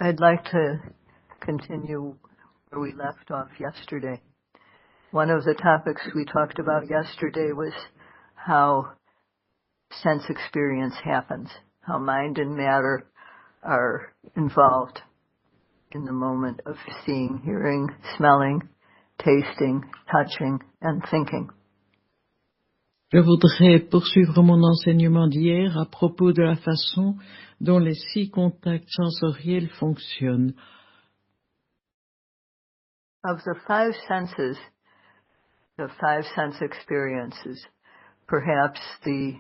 I'd like to continue where we left off yesterday. One of the topics we talked about yesterday was how sense experience happens, how mind and matter are involved in the moment of seeing, hearing, smelling, tasting, touching, and thinking. Je voudrais poursuivre mon enseignement d'hier à propos de la façon dont les 6 contacts sensoriels fonctionnent. Of the 5 senses, the 5 sense experiences, perhaps the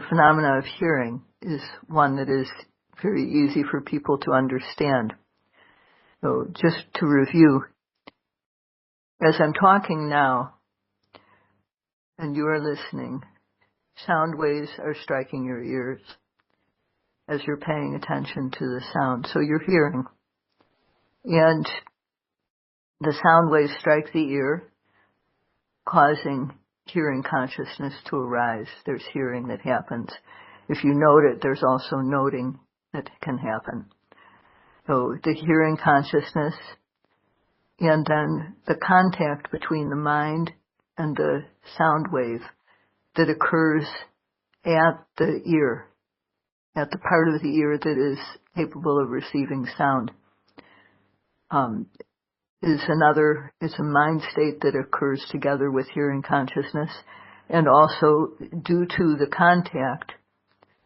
phenomena of hearing is one that is very easy for people to understand. So just to review, as I'm talking now, and you are listening, sound waves are striking your ears as you're paying attention to the sound. So you're hearing. And the sound waves strike the ear, causing hearing consciousness to arise. There's hearing that happens. If you note it, there's also noting that can happen. So the hearing consciousness, and then the contact between the mind and the sound wave that occurs at the ear, at the part of the ear that is capable of receiving sound, is a mind state that occurs together with hearing consciousness, and also due to the contact,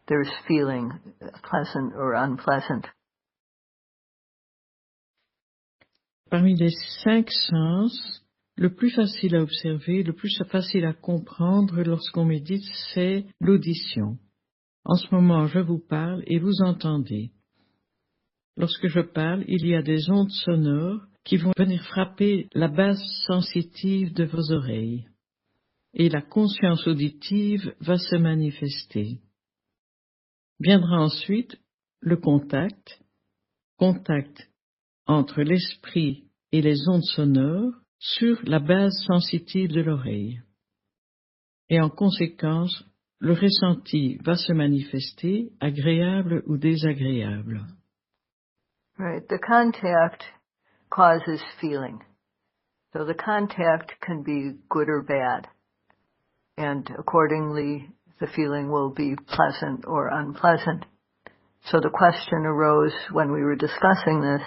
there's feeling, pleasant or unpleasant. Parmi les 5 sens, le plus facile à observer, le plus facile à comprendre lorsqu'on médite, c'est l'audition. En ce moment, je vous parle et vous entendez. Lorsque je parle, il y a des ondes sonores qui vont venir frapper la base sensitive de vos oreilles. Et la conscience auditive va se manifester. Viendra ensuite le contact entre l'esprit et les ondes sonores sur la base sensitive de l'oreille. Et en conséquence, le ressenti va se manifester, agréable ou désagréable. Right. The contact causes feeling. So the contact can be good or bad. And accordingly, the feeling will be pleasant or unpleasant. So the question arose when we were discussing this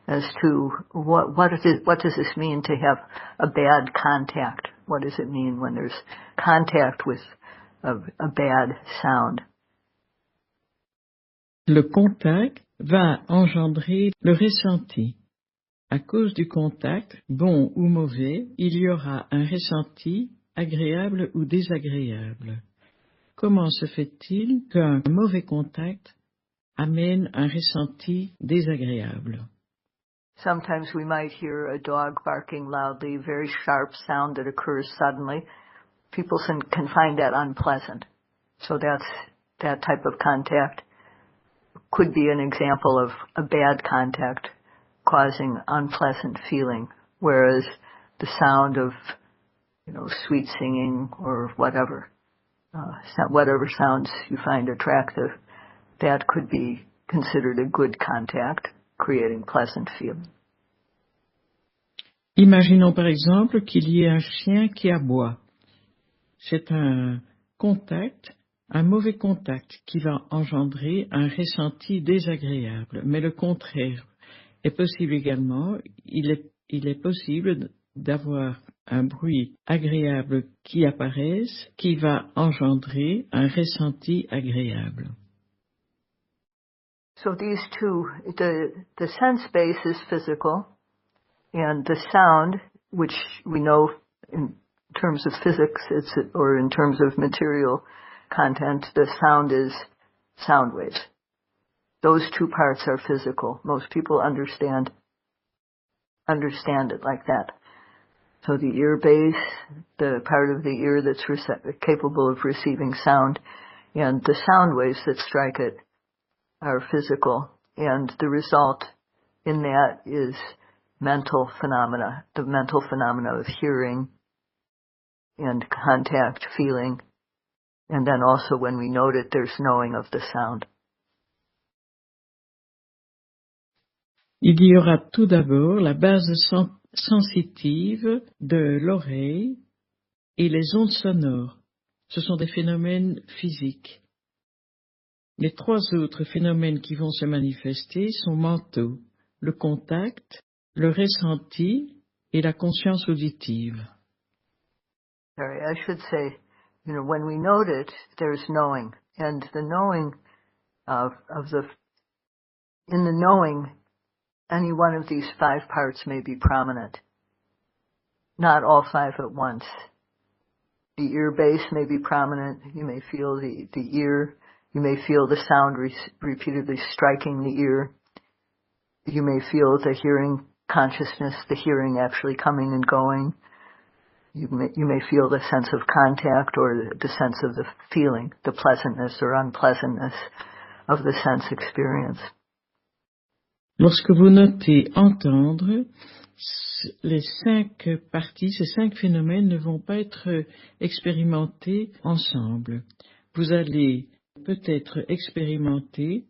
as to what does this mean to have a bad contact? What does it mean when there's contact with a bad sound? Le contact va engendrer le ressenti. À cause du contact, bon ou mauvais, il y aura un ressenti agréable ou désagréable. Comment se fait-il qu'un mauvais contact amène un ressenti désagréable? Sometimes we might hear a dog barking loudly, very sharp sound that occurs suddenly. People can find that unpleasant. So that type of contact could be an example of a bad contact causing unpleasant feeling, whereas the sound of, sweet singing or whatever sounds you find attractive, that could be considered a good contact, creating pleasant feeling. Imaginons par exemple qu'il y ait un chien qui aboie. C'est un mauvais contact qui va engendrer un ressenti désagréable. Mais le contraire est possible également. Il est possible d'avoir un bruit agréable qui apparaisse, qui va engendrer un ressenti agréable. So these two, the sense base is physical, and the sound, which we know in terms of physics, or in terms of material content, the sound is sound waves. Those two parts are physical. Most people understand it like that. So the ear base, the part of the ear that's capable of receiving sound, and the sound waves that strike it are physical, and the result in that is mental phenomena, the mental phenomena of hearing and contact, feeling, and then also when we note it, there's knowing of the sound. Il y aura tout d'abord la base sensitive de l'oreille et les ondes sonores. Ce sont des phénomènes physiques. Les trois autres phénomènes qui vont se manifester sont mentaux, le contact, le ressenti et la conscience auditive. Sorry, I should say, when we note it, there's knowing. And the knowing in the knowing, any one of these 5 parts may be prominent. Not all 5 at once. The ear base may be prominent. You may feel the ear. You may feel the sound repeatedly striking the ear. You may feel the hearing consciousness, the hearing actually coming and going. You may feel the sense of contact or the sense of the feeling, the pleasantness or unpleasantness of the sense experience. Lorsque vous notez entendre, les 5 parties, ces 5 phénomènes ne vont pas être expérimentés ensemble. Vous allez peut-être expérimenter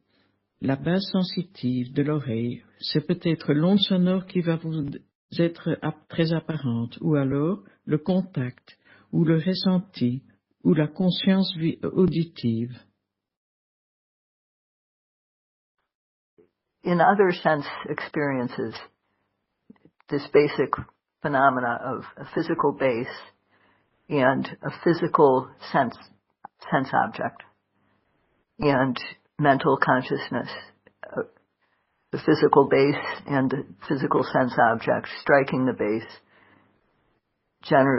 la base sensitive de l'oreille. C'est peut-être l'onde sonore qui va vous être très apparente, ou alors le contact, ou le ressenti, ou la conscience auditive. In other sense experiences, this basic phenomena of a physical base and a physical sense object and mental consciousness, the physical base and the physical sense object striking the base,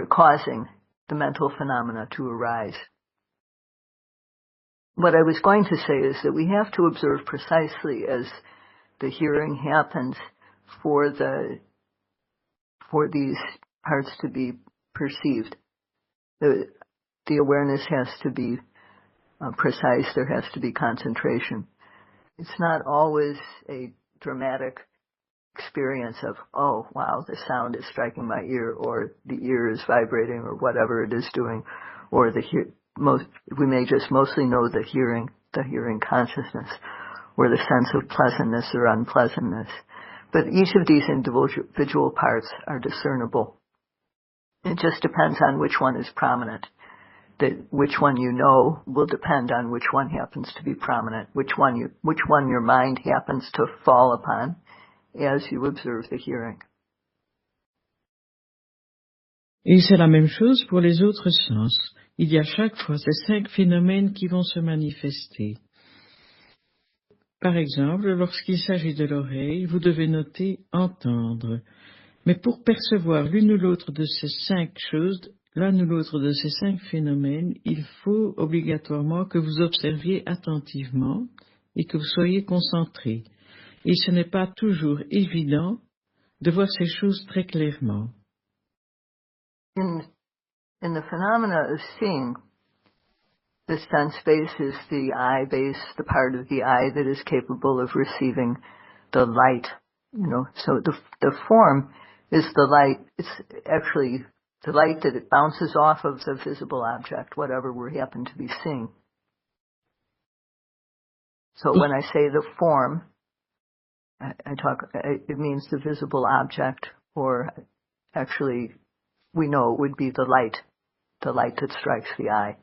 causing the mental phenomena to arise. What I was going to say is that we have to observe precisely as the hearing happens for these parts to be perceived. The awareness has to be precise. There has to be concentration. It's not always a dramatic experience of, oh, wow, the sound is striking my ear, or the ear is vibrating, or whatever it is doing, or we may just mostly know the hearing consciousness, or the sense of pleasantness or unpleasantness. But each of these individual parts are discernible. It just depends on which one is prominent. Which one you know will depend on which one happens to be prominent, which one your mind happens to fall upon as you observe the hearing. Et c'est la même chose pour les autres sens. Il y a chaque fois ces 5 phénomènes qui vont se manifester. Par exemple, lorsqu'il s'agit de l'oreille, vous devez noter entendre. Mais pour percevoir l'une ou l'autre de ces 5 choses, l'un ou l'autre de ces 5 phénomènes, il faut obligatoirement que vous observiez attentivement et que vous soyez concentré. Et ce n'est pas toujours évident de voir ces choses très clairement. In the phenomena of seeing, the sense base is the eye base, the part of the eye that is capable of receiving the light. So the form is the light. It's actually the light that it bounces off of the visible object, whatever we happen to be seeing. So when I say the form, it means the visible object, or actually we know it would be the light that strikes the eye.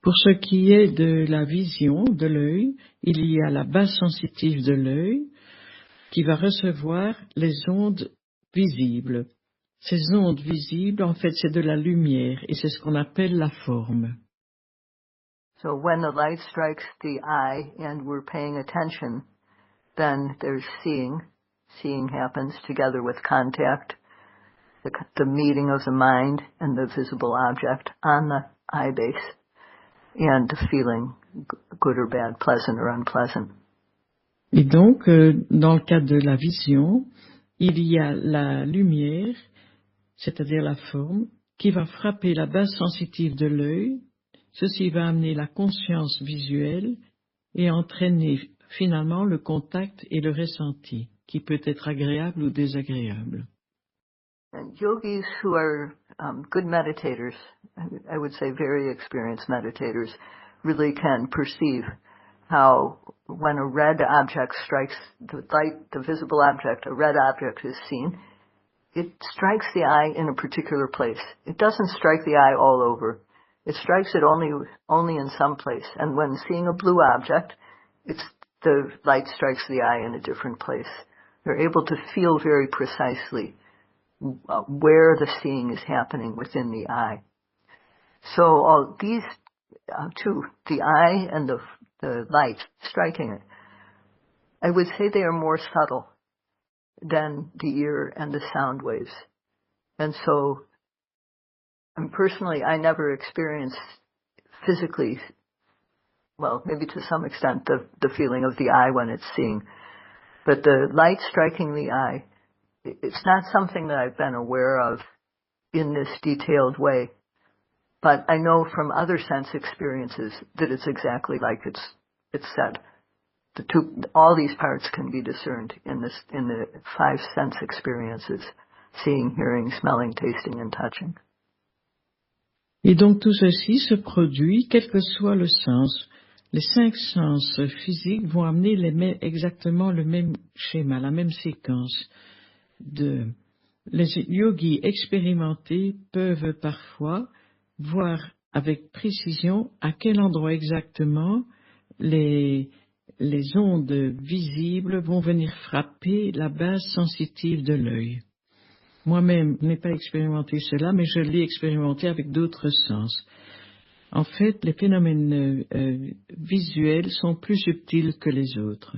Pour ce qui est de la vision de l'œil, il y a la base sensitive de l'œil qui va recevoir les ondes visibles. Ces ondes visibles, en fait, c'est de la lumière et c'est ce qu'on appelle la forme. So when the light strikes the eye and we're paying attention, then there's seeing. Seeing happens together with contact, the meeting of the mind and the visible object on the eye base, and the feeling, good or bad, pleasant or unpleasant. Et donc, dans le cas de la vision, il y a la lumière, c'est-à-dire la forme, qui va frapper la base sensitive de l'œil. Ceci va amener la conscience visuelle et entraîner finalement le contact et le ressenti, qui peut être agréable ou désagréable. And yogis who are good meditators, I would say very experienced meditators, really can perceive how when a red object strikes the light, the visible object, a red object is seen, it strikes the eye in a particular place. It doesn't strike the eye all over. It strikes it only in some place. And when seeing a blue object, the light strikes the eye in a different place. They're able to feel very precisely where the seeing is happening within the eye. So all these two, the eye and the light striking it, I would say they are more subtle than the ear and the sound waves. And so, personally, I never experienced physically, well, maybe to some extent, the feeling of the eye when it's seeing. But the light striking the eye, it's not something that I've been aware of in this detailed way. But I know from other sense experiences that it's exactly like it's said. All these parts can be discerned in the 5 sense experiences: seeing, hearing, smelling, tasting, and touching. Et donc tout ceci se produit quel que soit le sens. Les 5 sens physiques vont amener exactement le même schéma, la même séquence. Les yogis expérimentés peuvent parfois voir avec précision à quel endroit exactement les ondes visibles vont venir frapper la base sensitive de l'œil. Moi-même, je n'ai pas expérimenté cela, mais je l'ai expérimenté avec d'autres sens. En fait, les phénomènes visuels sont plus subtils que les autres.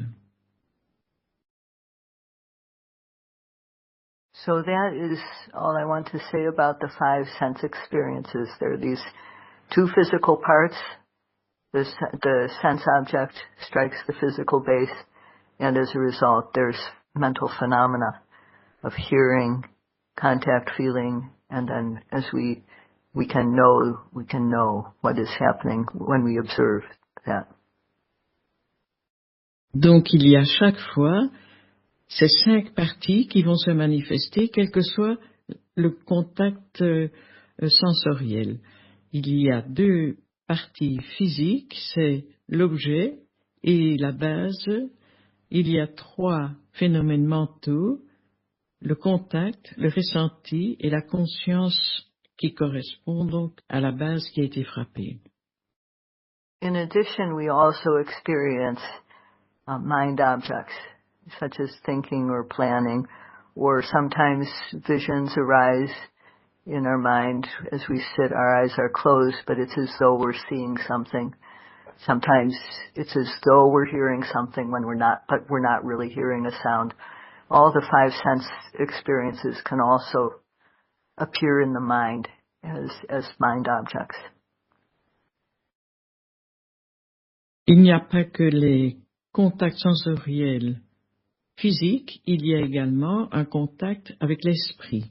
So that is all I want to say about the 5 sense experiences. There are these 2 physical parts. The sense object strikes the physical base, and as a result, there's mental phenomena of hearing, contact, feeling, and then as we can know what is happening when we observe that. Donc il y a chaque fois ces 5 parties qui vont se manifester, quel que soit le contact sensoriel. Il y a 2 parties physiques, c'est l'objet et la base. Il y a 3 phénomènes mentaux, le contact, le ressenti et la conscience qui correspond donc à la base qui a été frappée. In addition, we also experience mind objects, such as thinking or planning, or sometimes visions arise in our mind as we sit, our eyes are closed, but it's as though we're seeing something. Sometimes it's as though we're hearing something when but we're not really hearing a sound. All the 5 sense experiences can also appear in the mind as mind objects. Il n'y a pas que les contacts sensoriels physiques, il y a également un contact avec l'esprit.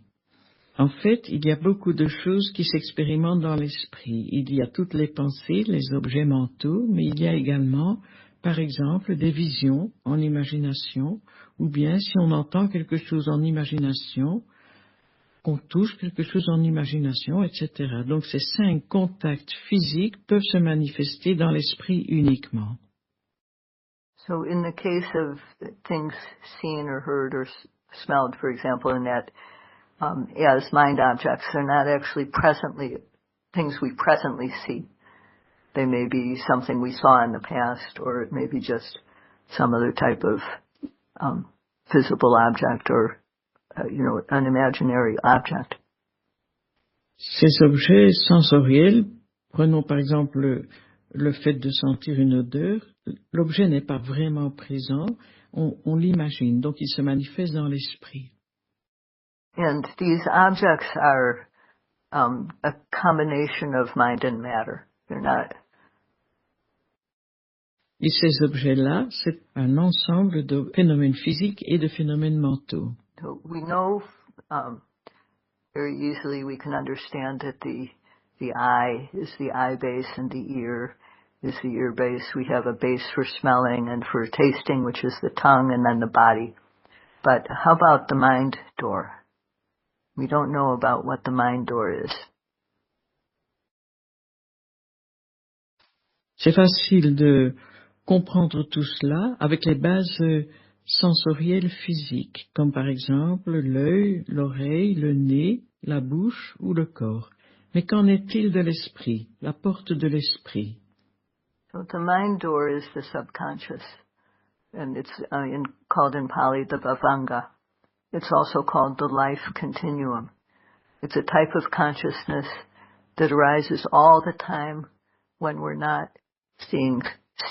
En fait, il y a beaucoup de choses qui s'expérimentent dans l'esprit. Il y a toutes les pensées, les objets mentaux, mais il y a également, par exemple, des visions en imagination, ou bien si on entend quelque chose en imagination, qu'on touche quelque chose en imagination, etc. Donc ces 5 contacts physiques peuvent se manifester dans l'esprit uniquement. So in the case of things seen or heard or smelled, for example, in that as mind objects, they're not actually things we presently see. They may be something we saw in the past, or it may be just some other type of visible object or an imaginary object. Ces objets sensoriels, prenons par exemple le fait de sentir une odeur, l'objet n'est pas vraiment présent, on l'imagine, donc il se manifeste dans l'esprit. And these objects are a combination of mind and matter. They're not. Et ces objets-là, c'est un ensemble de phénomènes physiques et de phénomènes mentaux. So we know very easily, we can understand that the eye is the eye base and the ear is the ear base. We have a base for smelling and for tasting, which is the tongue, and then the body. But how about the mind door? We don't know about what the mind door is. C'est facile de comprendre tout cela avec les bases sensorielles physiques, comme par exemple l'œil, l'oreille, le nez, la bouche ou le corps. Mais qu'en est-il de l'esprit, la porte de l'esprit? So the mind door is the subconscious, and it's called in Pali the Bhavanga. It's also called the life continuum. It's a type of consciousness that arises all the time when we're not seeing,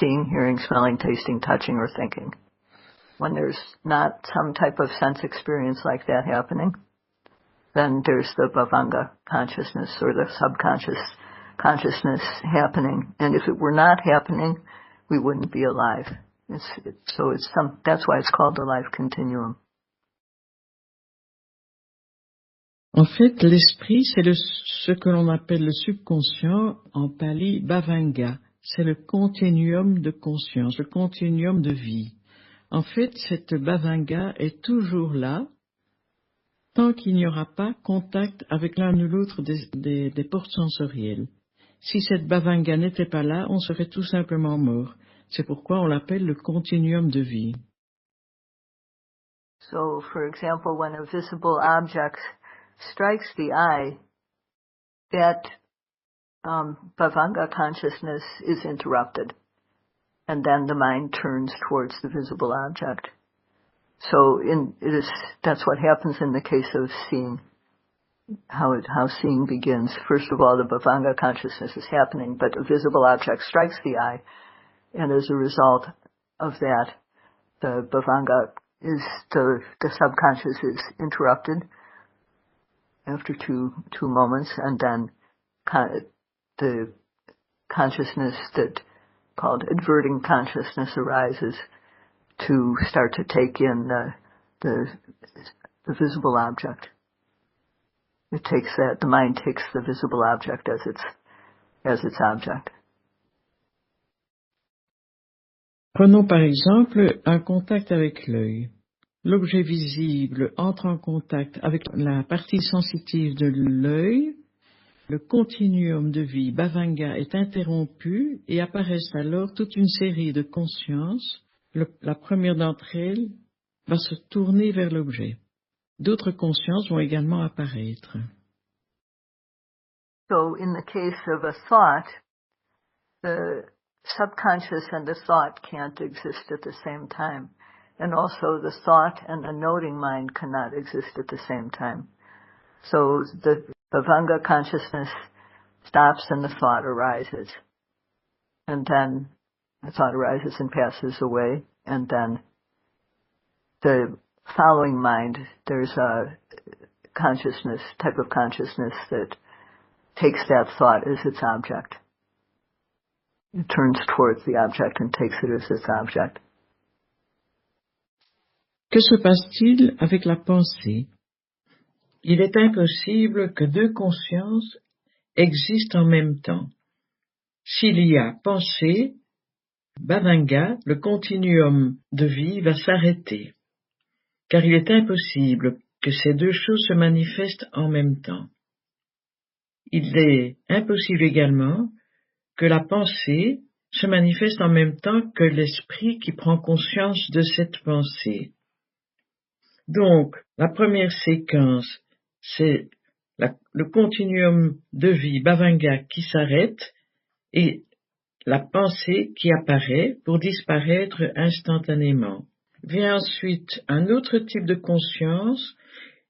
hearing, smelling, tasting, touching, or thinking. When there's not some type of sense experience like that happening, then there's the Bhavanga consciousness or the subconscious consciousness happening. And if it were not happening, we wouldn't be alive. That's why it's called the life continuum. En fait, l'esprit, c'est ce que l'on appelle le subconscient, en pali bhavanga. C'est le continuum de conscience, le continuum de vie. En fait, cette bhavanga est toujours là, tant qu'il n'y aura pas contact avec l'un ou l'autre des portes sensorielles. Si cette bhavanga n'était pas là, on serait tout simplement mort. C'est pourquoi on l'appelle le continuum de vie. So, for example, when a visible object strikes the eye, that Bhavanga consciousness is interrupted, and then the mind turns towards the visible object. So that's what happens in the case of seeing, how seeing begins. First of all, the Bhavanga consciousness is happening, but a visible object strikes the eye, and as a result of that, the Bhavanga the subconscious is interrupted after two moments, and then the consciousness called adverting consciousness arises to start to take in the visible object. The mind takes the visible object as its object. Prenons par exemple un contact avec l'œil. L'objet visible entre en contact avec la partie sensitive de l'œil. Le continuum de vie Bhavanga est interrompu et apparaissent alors toute une série de consciences. La première d'entre elles va se tourner vers l'objet. D'autres consciences vont également apparaître. So, in the case of a thought, the subconscious and the thought can't exist at the same time. And also the thought and the noting mind cannot exist at the same time. So the Bhavanga consciousness stops and the thought arises. And then the thought arises and passes away. And then the following mind, there's a type of consciousness that takes that thought as its object. It turns towards the object and takes it as its object. Que se passe-t-il avec la pensée? Il est impossible que deux consciences existent en même temps. S'il y a pensée, Bhavanga, le continuum de vie, va s'arrêter, car il est impossible que ces deux choses se manifestent en même temps. Il est impossible également que la pensée se manifeste en même temps que l'esprit qui prend conscience de cette pensée. Donc, la première séquence, c'est le continuum de vie Bhavanga qui s'arrête et la pensée qui apparaît pour disparaître instantanément. Vient ensuite un autre type de conscience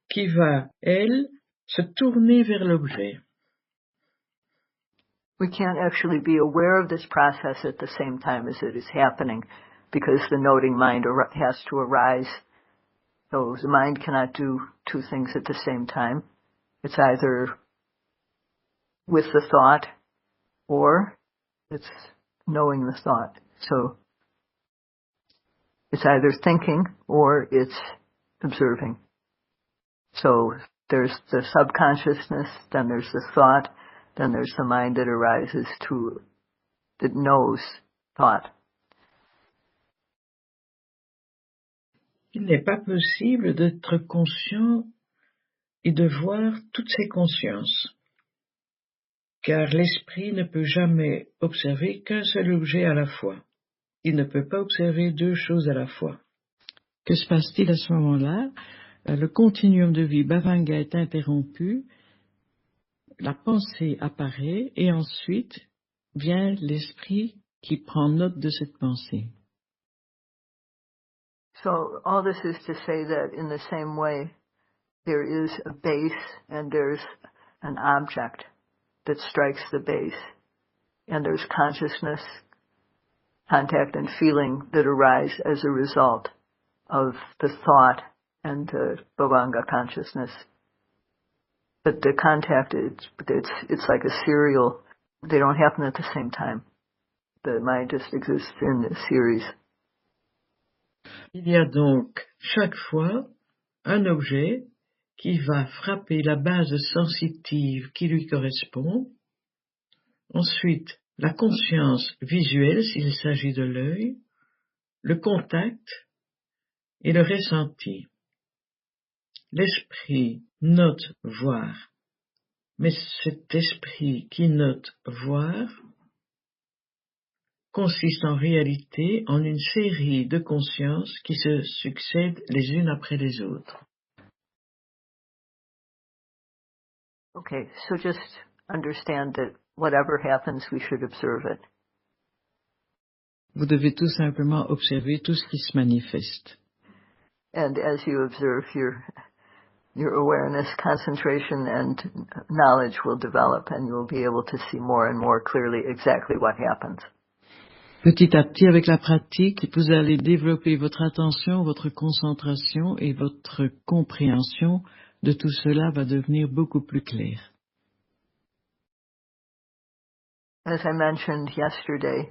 qui va, elle, se tourner vers l'objet. We can't actually be aware of this process at the same time as it is happening because the noting mind has to arise. So the mind cannot do two things at the same time. It's either with the thought or it's knowing the thought. So it's either thinking or it's observing. So there's the subconsciousness, then there's the thought, then there's the mind that arises that knows thought. Il n'est pas possible d'être conscient et de voir toutes ces consciences, car l'esprit ne peut jamais observer qu'un seul objet à la fois. il ne peut pas observer deux choses à la fois. Que se passe-t-il à ce moment-là? Le continuum de vie Bhavanga est interrompu, la pensée apparaît et ensuite vient l'esprit qui prend note de cette pensée. So all this is to say that in the same way, there is a base and there's an object that strikes the base. And there's consciousness, contact, and feeling that arise as a result of the thought and the Bhavanga consciousness. But the contact, it's like a serial. They don't happen at the same time. The mind just exists in a series. Il y a donc chaque fois un objet qui va frapper la base sensitive qui lui correspond. Ensuite, la conscience visuelle s'il s'agit de l'œil, le contact et le ressenti. L'esprit note voir, mais cet esprit qui note voir consiste en réalité en une série de consciences qui se succèdent les unes après les autres. Okay, so just understand that whatever happens, we should observe it. Vous devez tout simplement observer tout ce qui se manifeste. And as you observe, your awareness, concentration, and knowledge will develop, and you'll be able to see more and more clearly exactly what happens. Petit à petit, avec la pratique, vous allez développer votre attention, votre concentration et votre compréhension de tout cela va devenir beaucoup plus clair. As I mentioned yesterday,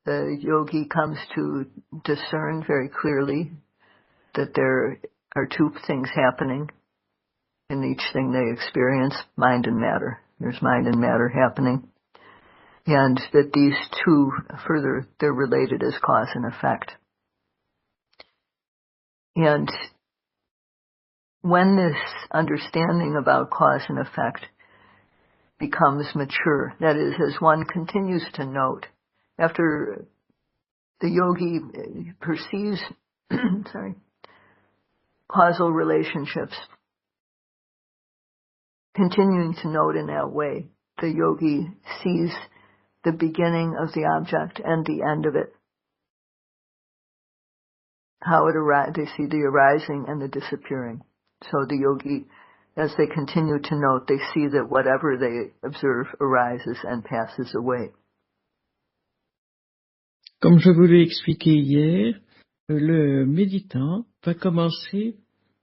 the yogi comes to discern very clearly that there are two things happening in each thing they experience, mind and matter. There's mind and matter happening. And that these two, further, they're related as cause and effect. And when this understanding about cause and effect becomes mature, that is, as one continues to note, after the yogi perceives, causal relationships, continuing to note in that way, the yogi sees the beginning of the object and the end of it. How it they see the arising and the disappearing. So the yogi, as they continue to note, they see that whatever they observe arises and passes away. Comme je vous l'ai expliqué hier, le méditant va commencer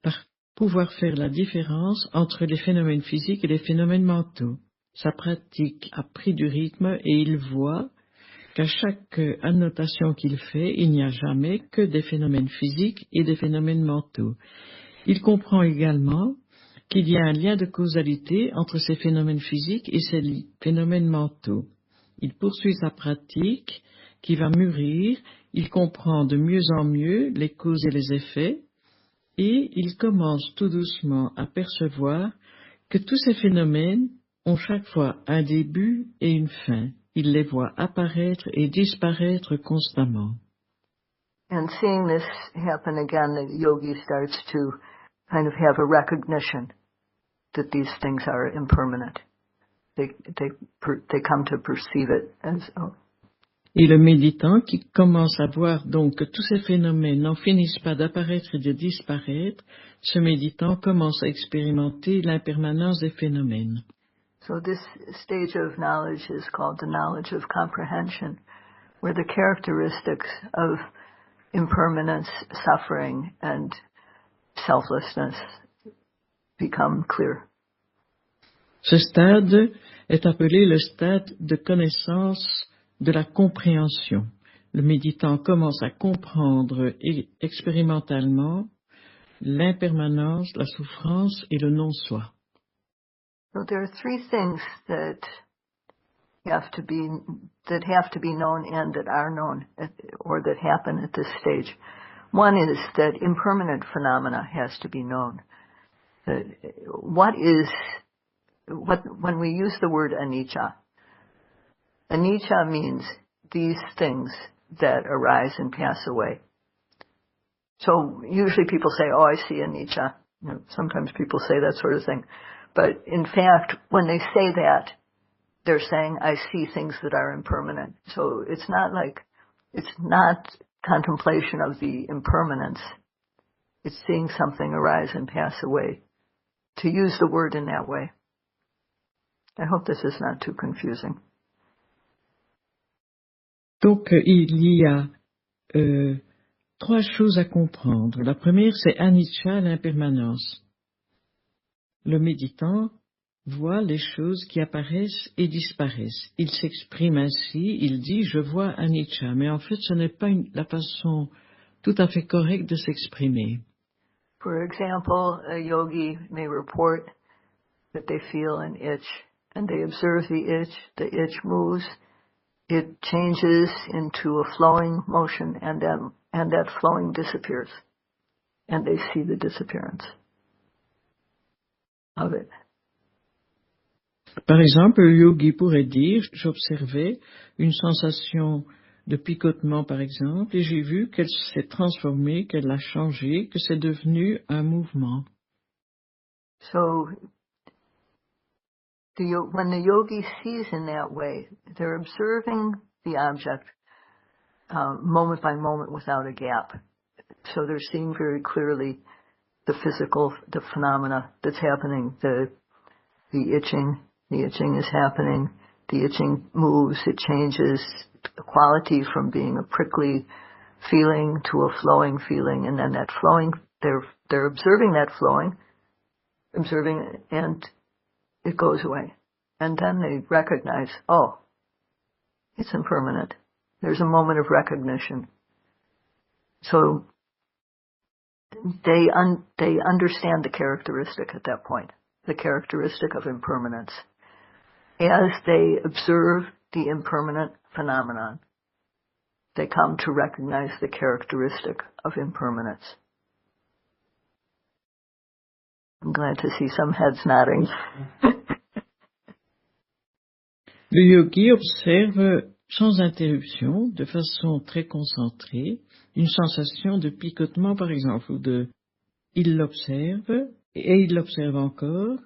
par pouvoir faire la différence entre les phénomènes physiques et les phénomènes mentaux. Sa pratique a pris du rythme et il voit qu'à chaque annotation qu'il fait, il n'y a jamais que des phénomènes physiques et des phénomènes mentaux. Il comprend également qu'il y a un lien de causalité entre ces phénomènes physiques et ces phénomènes mentaux. Il poursuit sa pratique qui va mûrir, il comprend de mieux en mieux les causes et les effets, et il commence tout doucement à percevoir que tous ces phénomènes ont chaque fois un début et une fin. Il les voit apparaître et disparaître constamment. And seeing this happen again, the yogi starts to kind of have a recognition that these things are impermanent. They come to perceive it as Et le méditant qui commence à voir donc que tous ces phénomènes n'en finissent pas d'apparaître et de disparaître, ce méditant commence à expérimenter l'impermanence des phénomènes. So this stage of knowledge is called the knowledge of comprehension, where the characteristics of impermanence, suffering, and selflessness become clear. Ce stade est appelé le stade de connaissance de la compréhension. Le méditant commence à comprendre expérimentalement l'impermanence, la souffrance et le non-soi. So there are three things that have to be known and that are known or that happen at this stage. One is that impermanent phenomena has to be known. When we use the word anicca means these things that arise and pass away. So usually people say, oh, I see anicca. You know, sometimes people say that sort of thing. But in fact, when they say that, they're saying, I see things that are impermanent. So it's not contemplation of the impermanence. It's seeing something arise and pass away. To use the word in that way. I hope this is not too confusing. Donc, il y a trois choses à comprendre. La première, c'est anicca, l'impermanence. Le méditant voit les choses qui apparaissent et disparaissent. Il s'exprime ainsi, il dit « je vois anicca », mais en fait, ce n'est pas la façon tout à fait correcte de s'exprimer. For example, a yogi may report that they feel an itch, and they observe the itch moves, it changes into a flowing motion, and that flowing disappears, and they see the disappearance of it. Par exemple, le yogi pourrait dire « j'observais une sensation de picotement, par exemple, et j'ai vu qu'elle s'est transformée, qu'elle a changé, que c'est devenu un mouvement. » So, when the yogi sees in that way, they're observing the object moment by moment without a gap. So they're seeing very clearly the phenomena that's happening, the itching. The itching is happening. The itching moves. It changes quality from being a prickly feeling to a flowing feeling, and then that flowing, they're observing that flowing, and it goes away. And then they recognize, oh, it's impermanent. There's a moment of recognition. So they understand the characteristic at that point, the characteristic of impermanence. As they observe the impermanent phenomenon, they come to recognize the characteristic of impermanence. I'm glad to see some heads nodding. Le yogi observe sans interruption, de façon très concentrée, une sensation de picotement, par exemple, il l'observe, et il l'observe encore,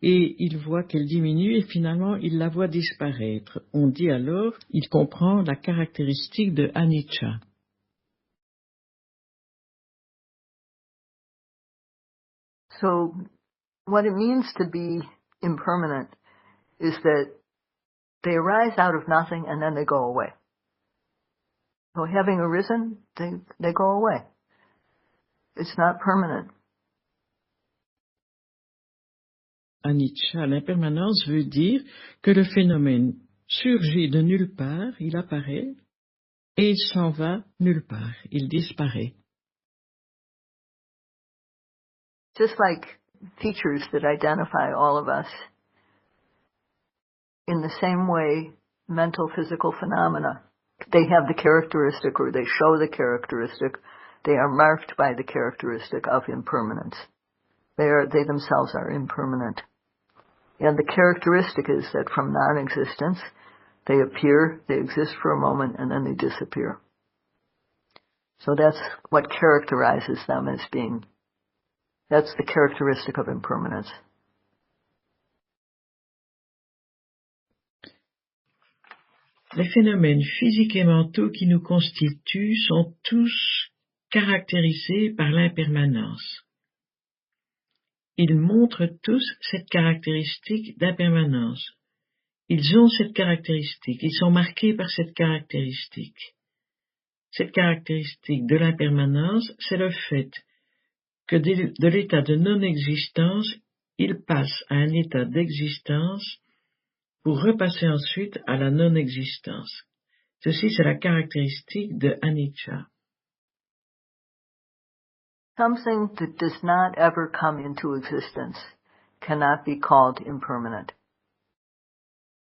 et il voit qu'elle diminue, et finalement, il la voit disparaître. On dit alors, il comprend la caractéristique de anicca. So, what it means to be impermanent is that they arise out of nothing and then they go away. So having arisen, they go away. It's not permanent. Anicca, l'impermanence veut dire que le phénomène surgit de nulle part, il apparaît, et il s'en va nulle part, il disparaît. Just like features that identify all of us, in the same way, mental physical phenomena, they have the characteristic, or they show the characteristic, they are marked by the characteristic of impermanence. They themselves are impermanent. And the characteristic is that from non-existence, they appear, they exist for a moment, and then they disappear. So that's what characterizes them as being, that's the characteristic of impermanence. Les phénomènes physiques et mentaux qui nous constituent sont tous caractérisés par l'impermanence. Ils montrent tous cette caractéristique d'impermanence. Ils ont cette caractéristique, ils sont marqués par cette caractéristique. Cette caractéristique de l'impermanence, c'est le fait que de l'état de non-existence, ils passent à un état d'existence pour repasser ensuite à la non-existence. Ceci, c'est la caractéristique de anicca. Something that does not ever come into existence cannot be called impermanent.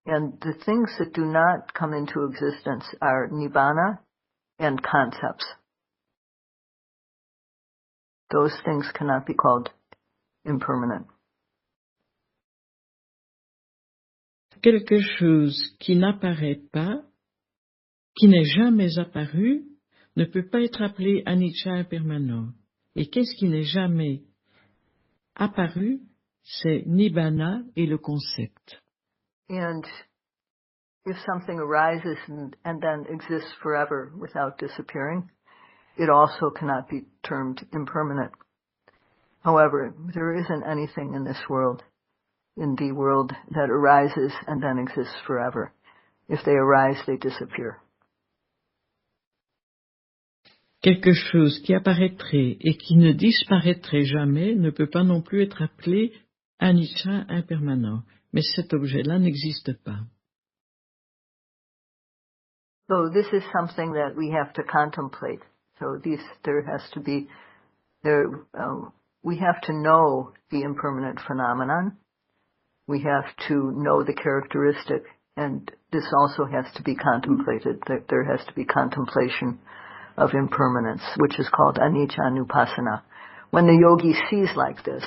And the things that do not come into existence are nibbana and concepts. Those things cannot be called impermanent. Quelque chose qui n'apparaît pas qui n'est jamais apparu ne peut pas être appelé anicca impermanent. Et qu'est-ce qui n'est jamais apparu? C'est nibbana et le concept. And if something arises and then exists forever without disappearing, it also cannot be termed impermanent. However, there isn't anything in this world, in the world, that arises and then exists forever. If they arise, they disappear. Quelque chose qui apparaîtrait et qui ne disparaîtrait jamais ne peut pas non plus être appelé anicca impermanent. Mais cet objet-là n'existe pas. So this is something that we have to contemplate. So we have to know the impermanent phenomenon. We have to know the characteristic, and this also has to be contemplated. There has to be contemplation of impermanence, which is called anicca nupassana. When the yogi sees like this,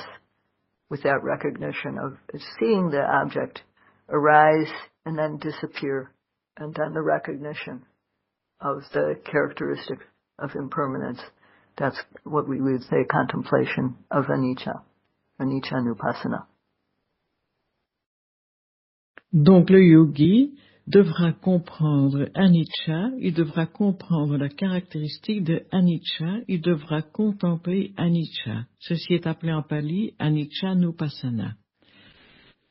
with that recognition of seeing the object arise and then disappear, and then the recognition of the characteristic of impermanence, that's what we would say contemplation of anicca nupassana. Donc le yogi devra comprendre anicca, il devra comprendre la caractéristique de anicca, il devra contempler anicca. Ceci est appelé en pali anicca nupassana.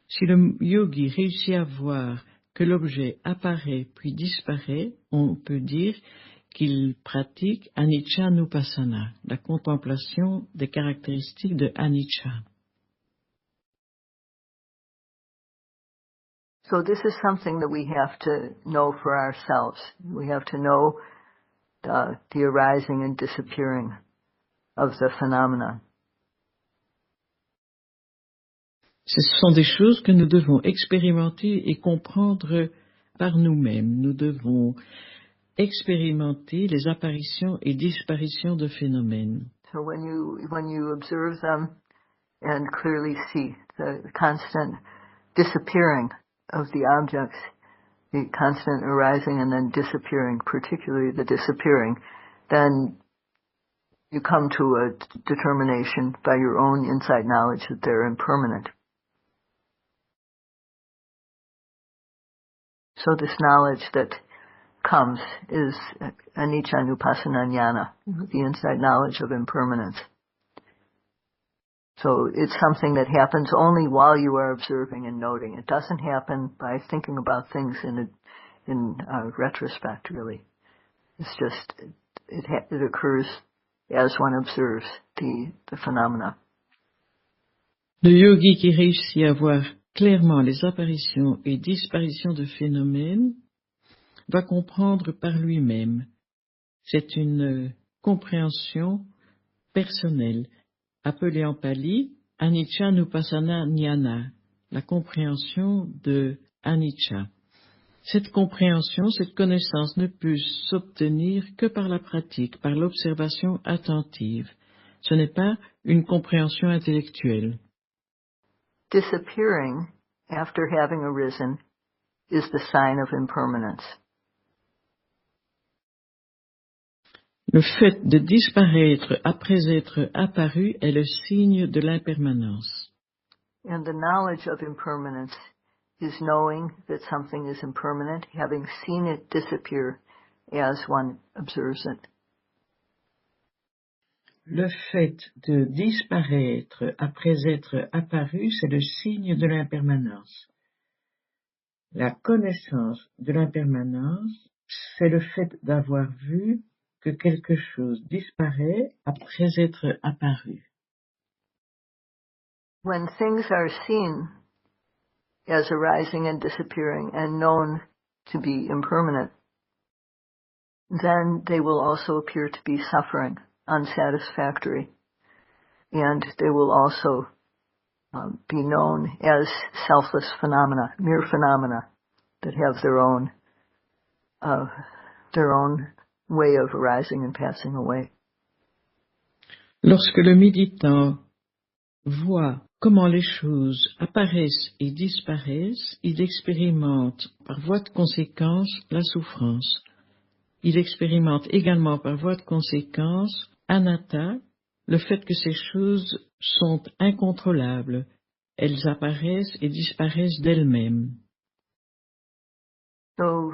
Si le yogi réussit à voir que l'objet apparaît puis disparaît, on peut dire qu'il pratique anicca nupassana, la contemplation des caractéristiques de anicca. So this is something that we have to know for ourselves. We have to know the arising and disappearing of the phenomena. Ce sont des choses que nous devons expérimenter et comprendre par nous-mêmes. Nous devons expérimenter les apparitions et disparitions de phénomènes. So when you observe them and clearly see the constant disappearing of the objects, the constant arising and then disappearing, particularly the disappearing, then you come to a determination by your own insight knowledge that they're impermanent. So this knowledge that comes is anicca nupassana jnana, the insight knowledge of impermanence. So it's something that happens only while you are observing and noting. It doesn't happen by thinking about things in retrospect, really. It's just, it occurs as one observes the phenomena. Le yogi qui réussit à voir clairement les apparitions et disparitions de phénomènes va comprendre par lui-même. C'est une compréhension personnelle, appelée en pali anicca nupassana jnana, la compréhension de anicca. Cette compréhension, cette connaissance ne peut s'obtenir que par la pratique, par l'observation attentive. Ce n'est pas une compréhension intellectuelle. Disappearing after having arisen is the sign of impermanence. Le fait de disparaître après être apparu est le signe de l'impermanence. And the knowledge of impermanence is knowing that something is impermanent, having seen it disappear as one observes it. Le fait de disparaître après être apparu, c'est le signe de l'impermanence. La connaissance de l'impermanence, c'est le fait d'avoir vu que quelque chose disparaît après être apparu. When things are seen as arising and disappearing and known to be impermanent, then they will also appear to be suffering, unsatisfactory, and they will also be known as selfless phenomena, mere phenomena that have their own way of arising and passing away. Lorsque le méditant voit comment les choses apparaissent et disparaissent, il expérimente par voie de conséquence la souffrance. il expérimente également par voie de conséquence, anatta, le fait que ces choses sont incontrôlables. Elles apparaissent et disparaissent d'elles-mêmes. So,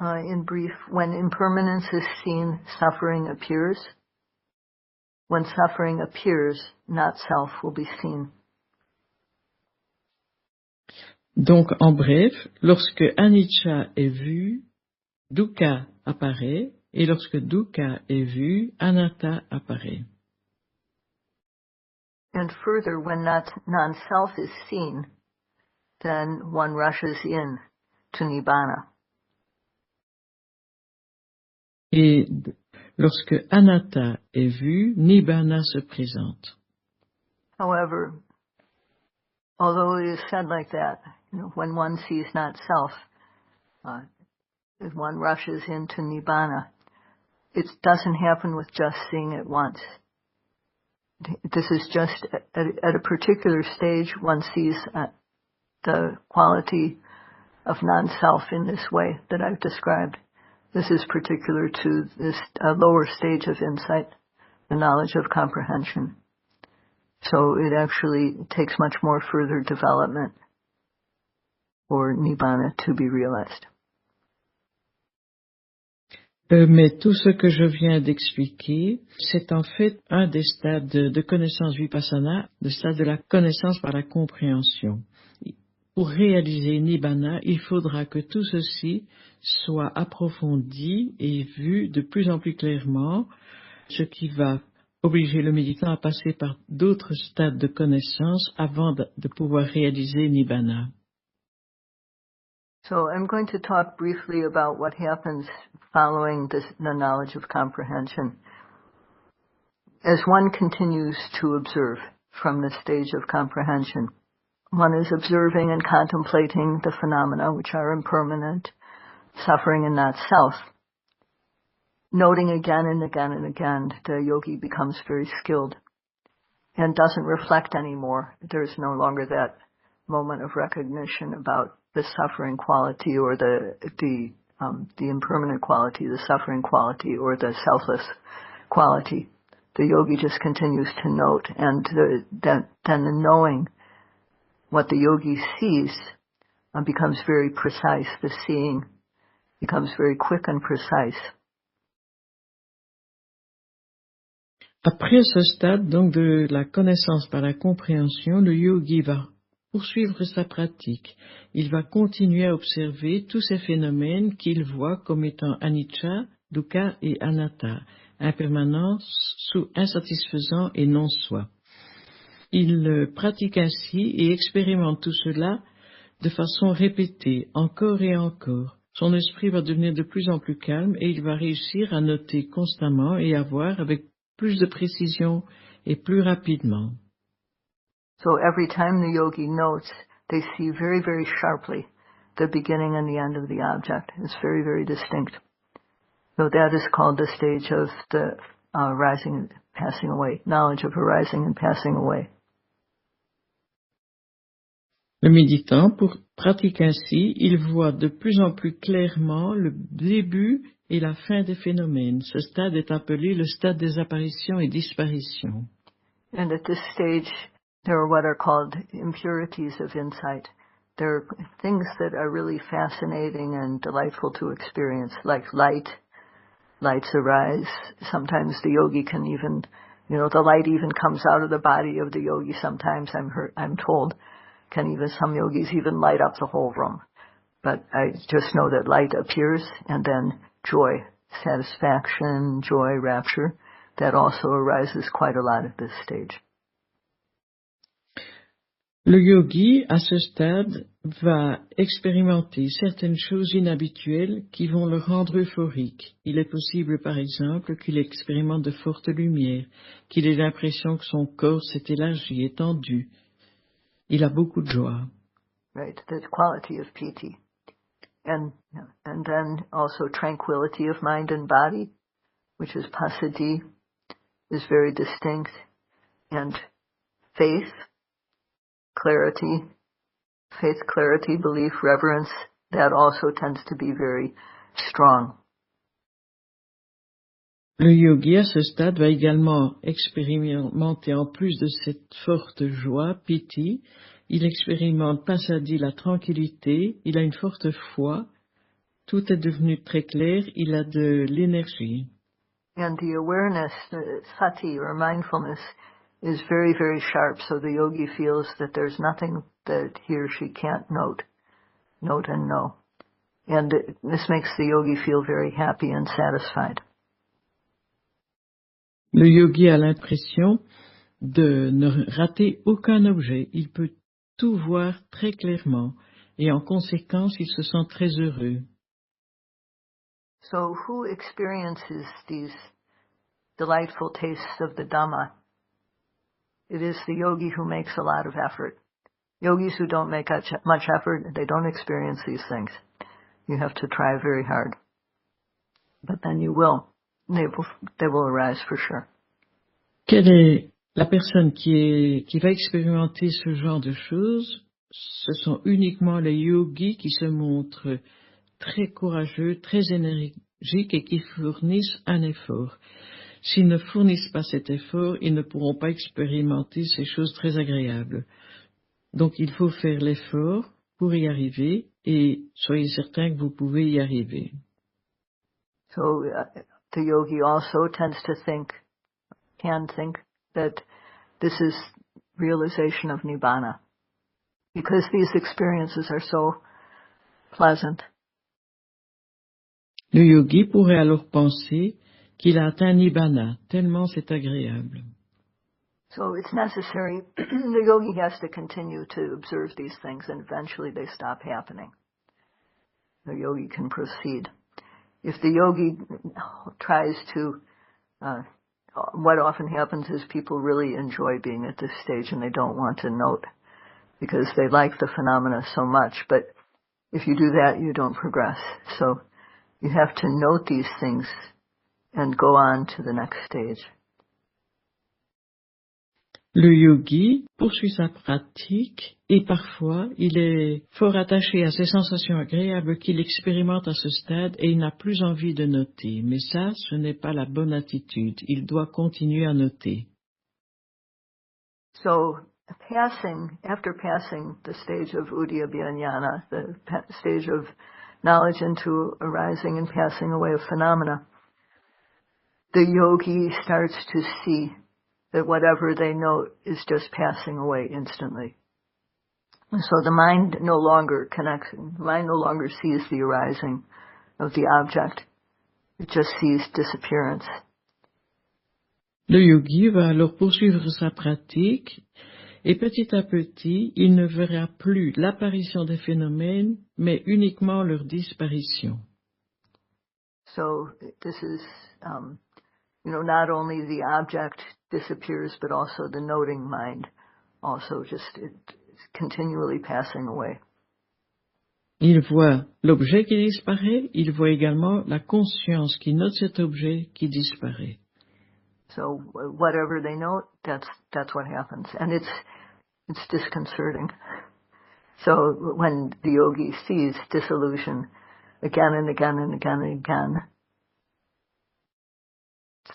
in brief, when impermanence is seen, suffering appears. When suffering appears, not self will be seen. Donc, en bref, lorsque anicca est vu, dukkha apparaît, et lorsque dukkha est vu, anatta apparaît. And further, when non-self is seen, then one rushes in to nibbana. Et lorsque anatta est vu, nibbana se présente. However, although it is said like that, when one sees not self, one rushes into nibbana. It doesn't happen with just seeing it once. This is just at a particular stage one sees the quality of non-self in this way that I've described. This is particular to this lower stage of insight, the knowledge of comprehension. So it actually takes much more further development for nibbana to be realized. Mais tout ce que je viens d'expliquer, c'est en fait un des stades de connaissance vipassana, le stade de la connaissance par la compréhension. Pour réaliser nibbana, il faudra que tout ceci soit approfondi et vu de plus en plus clairement, ce qui va obliger le méditant à passer par d'autres stades de connaissance avant de pouvoir réaliser nibbana. So I'm going to talk briefly about what happens following the knowledge of comprehension. As one continues to observe from the stage of comprehension, one is observing and contemplating the phenomena which are impermanent, suffering and not self. Noting again and again and again, the yogi becomes very skilled and doesn't reflect anymore. There's no longer that moment of recognition about the suffering quality or the impermanent quality, the suffering quality or the selfless quality. The yogi just continues to note, and then the knowing, what the yogi sees, becomes very precise. The seeing becomes very quick and precise. Après ce stade, donc, de la connaissance par la compréhension, le yogi va poursuivre sa pratique. Il va continuer à observer tous ces phénomènes qu'il voit comme étant anicca, dukkha et anatta, impermanents, insatisfaisants et non-soi. Il pratique ainsi et expérimente tout cela de façon répétée, encore et encore. Son esprit va devenir de plus en plus calme et il va réussir à noter constamment et à voir avec plus de précision et plus rapidement. So every time the yogi notes, they see very, very sharply the beginning and the end of the object. It's very, very distinct. So that is called the stage of the rising and passing away, knowledge of arising and passing away. Le méditant, pour pratiquer ainsi, il voit de plus en plus clairement le début et la fin des phénomènes. Ce stade est appelé le stade des apparitions et disparitions. And at this stage, there are what are called impurities of insight. There are things that are really fascinating and delightful to experience, like light. Lights arise. Sometimes the yogi can even, the light even comes out of the body of the yogi. Sometimes I'm told, some yogis even light up the whole room. But I just know that light appears, and then joy, satisfaction, joy, rapture, that also arises quite a lot at this stage. Le yogi, à ce stade, va expérimenter certaines choses inhabituelles qui vont le rendre euphorique. Il est possible, par exemple, qu'il expérimente de fortes lumières, qu'il ait l'impression que son corps s'est élargi, étendu. Il a beaucoup de joie. Right, the quality of piti. And then also tranquility of mind and body, which is passaddhi, is very distinct. And faith, clarity, belief, reverence, that also tends to be very strong. Le yogi à ce stade va également expérimenter, en plus de cette forte joie, piti, il expérimente passaddhi, la tranquillité, il a une forte foi, tout est devenu très clair, il a de l'énergie. And the awareness, the sati or mindfulness, is very, very sharp, so the yogi feels that there's nothing that he or she can't note and know. And this makes the yogi feel very happy and satisfied. Le yogi a l'impression de ne rater aucun objet. Il peut tout voir très clairement et en conséquence, il se sent très heureux. So who experiences these delightful tastes of the Dhamma? It is the yogi who makes a lot of effort. Yogis who don't make much effort, they don't experience these things. You have to try very hard. But then you will. They will arise for sure. Quelle est la personne qui va expérimenter ce genre de choses? Ce sont uniquement les yogis qui se montrent très courageux, très énergiques et qui fournissent un effort. S'ils ne fournissent pas cet effort, ils ne pourront pas expérimenter ces choses très agréables. Donc il faut faire l'effort pour y arriver et soyez certains que vous pouvez y arriver. So the yogi also tends to can think that this is realization of Nibbana, because these experiences are so pleasant. Le yogi pourrait alors penser qu'il a atteint Nibbana, tellement c'est agréable. So it's necessary, the yogi has to continue to observe these things and eventually they stop happening. The yogi can proceed. If the yogi tries to, what often happens is people really enjoy being at this stage and they don't want to note because they like the phenomena so much. But if you do that, you don't progress. So you have to note these things and go on to the next stage. Le yogi poursuit sa pratique et parfois il est fort attaché à ces sensations agréables qu'il expérimente à ce stade et il n'a plus envie de noter. Mais ça, ce n'est pas la bonne attitude. Il doit continuer à noter. So after passing the stage of Udyabhya Jnana, the stage of knowledge into arising and passing away of phenomena, the yogi starts to see that whatever they note is just passing away instantly. So the mind no longer connects, the mind no longer sees the arising of the object. It just sees disappearance. Le yogi va alors poursuivre sa pratique et petit à petit, il ne verra plus l'apparition des phénomènes, mais uniquement leur disparition. So this is, not only the object disappears, but also the noting mind also just continually passing away. Il voit l'objet qui disparaît, il voit également la conscience qui note cet objet qui disparaît. So whatever they note, that's what happens, and it's disconcerting. So when the yogi sees dissolution again and again and again and again,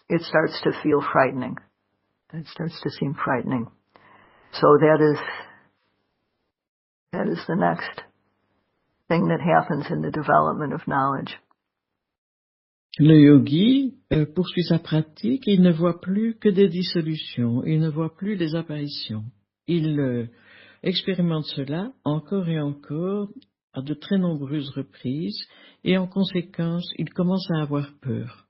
it starts to feel frightening. It starts to seem frightening. So that is the next thing that happens in the development of knowledge. Le yogi poursuit sa pratique et il ne voit plus que des dissolutions, il ne voit plus des apparitions. Il expérimente cela encore et encore à de très nombreuses reprises et en conséquence, il commence à avoir peur.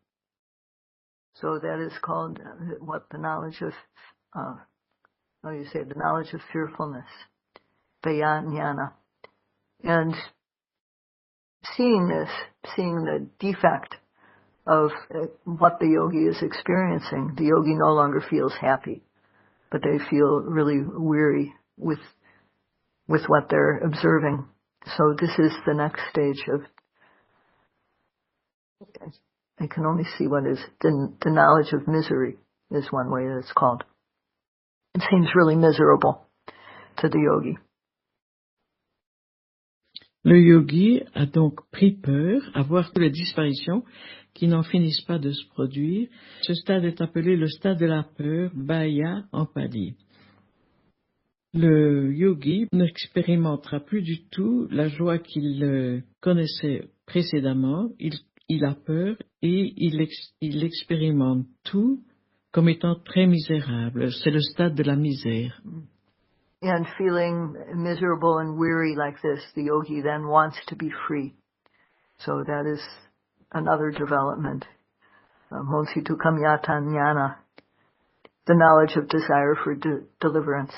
So that is called the knowledge of, the knowledge of fearfulness, Bhaya Jnana. And seeing the defect of what the yogi is experiencing, the yogi no longer feels happy, but they feel really weary with what they're observing. So this is the next stage of, I can only see what is the knowledge of misery is one way that it's called. It seems really miserable to the yogi. Le yogi a donc pris peur à voir les disparitions qui n'en finissent pas de se produire. Ce stade est appelé le stade de la peur, Bhaya en pali. Le yogi n'expérimentera plus du tout la joie qu'il connaissait précédemment. Il a peur et il expérimente tout comme étant très misérable. C'est le stade de la misère. And feeling miserable and weary like this, the yogi then wants to be free. So that is another development. Monsitu kamyata jnana, the knowledge of desire for deliverance.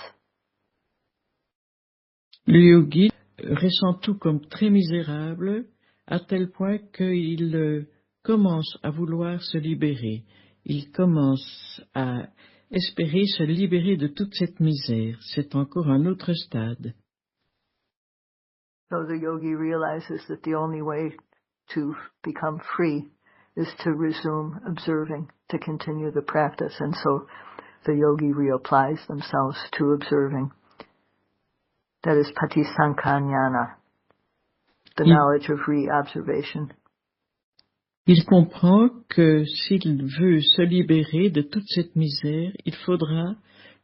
Le yogi ressent tout comme très misérable à tel point qu'il commence à vouloir se libérer. Il commence à espérer se libérer de toute cette misère. C'est encore un autre stade. So the yogi realizes that the only way to become free is to resume observing, to continue the practice. And so the yogi reapplies themselves to observing. That is patisankhanyana, the knowledge of re-observation. Il comprend que s'il veut se libérer de toute cette misère, il faudra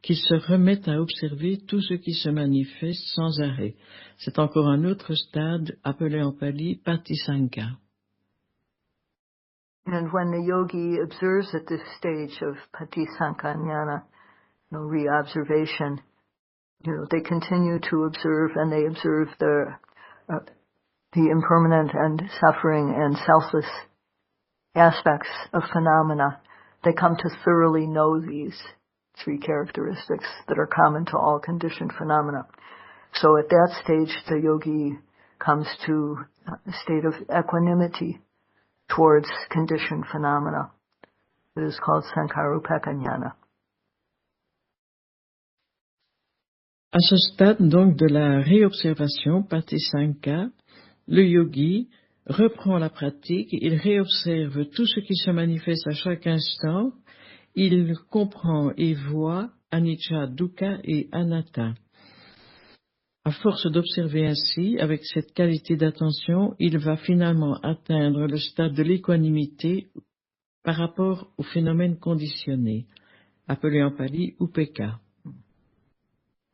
qu'il se remette à observer tout ce qui se manifeste sans arrêt. C'est encore un autre stade appelé en pali patisankha. And when the yogi observes at this stage of patisankhanyana, re-observation, they continue to observe, and they observe the impermanent and suffering and selfless aspects of phenomena. They come to thoroughly know these three characteristics that are common to all conditioned phenomena. So at that stage, the yogi comes to a state of equanimity towards conditioned phenomena. It is called Sankarupeka Jnana. À ce stade donc de la réobservation, patisankha, le yogi reprend la pratique, il réobserve tout ce qui se manifeste à chaque instant, il comprend et voit anicca, dukkha et anatta. À force d'observer ainsi, avec cette qualité d'attention, il va finalement atteindre le stade de l'équanimité par rapport aux phénomènes conditionnés, appelé en pali upeka.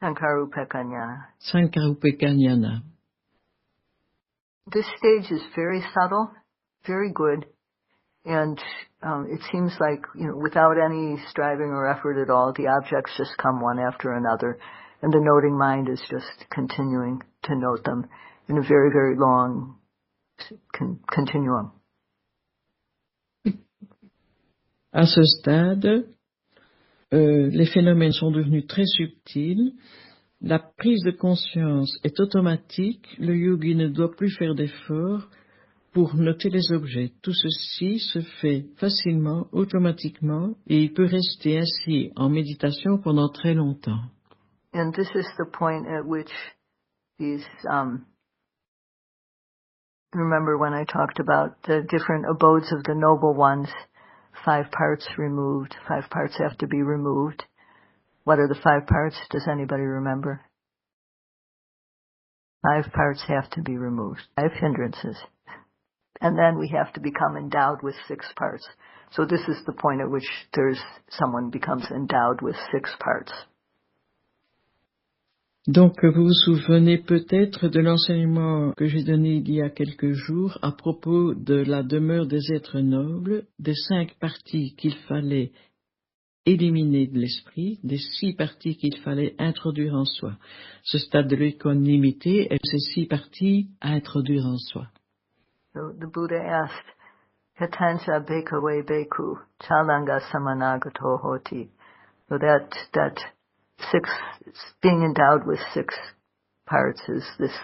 Sankarupeka Jnana. Sankarupeka Jnana. This stage is very subtle, very good, and it seems like, without any striving or effort at all, the objects just come one after another, and the noting mind is just continuing to note them in a very, very long continuum. À ce stade, les phénomènes sont devenus très subtils. La prise de conscience est automatique. Le yogi ne doit plus faire d'efforts pour noter les objets. Tout ceci se fait facilement, automatiquement, et il peut rester ainsi en méditation pendant très longtemps. And this is the point at which these, remember when I talked about the different abodes of the noble ones, 5 parts removed, 5 parts have to be removed. What are the 5 parts? Does anybody remember? 5 parts have to be removed, 5 hindrances. And then we have to become endowed with 6 parts. So this is the point at which someone becomes endowed with 6 parts. Donc, vous vous souvenez peut-être de l'enseignement que j'ai donné il y a quelques jours à propos de la demeure des êtres nobles, des 5 parties qu'il fallait éliminer de l'esprit, des 6 parties qu'il fallait introduire en soi. Ce stade de l'équanimité est ces 6 parties à introduire en soi. So the Buddha asked, Katancha Bhikkhave Bhikkhu, Chalanga Samanagato Hoti. So that 6, being endowed with 6 parts is this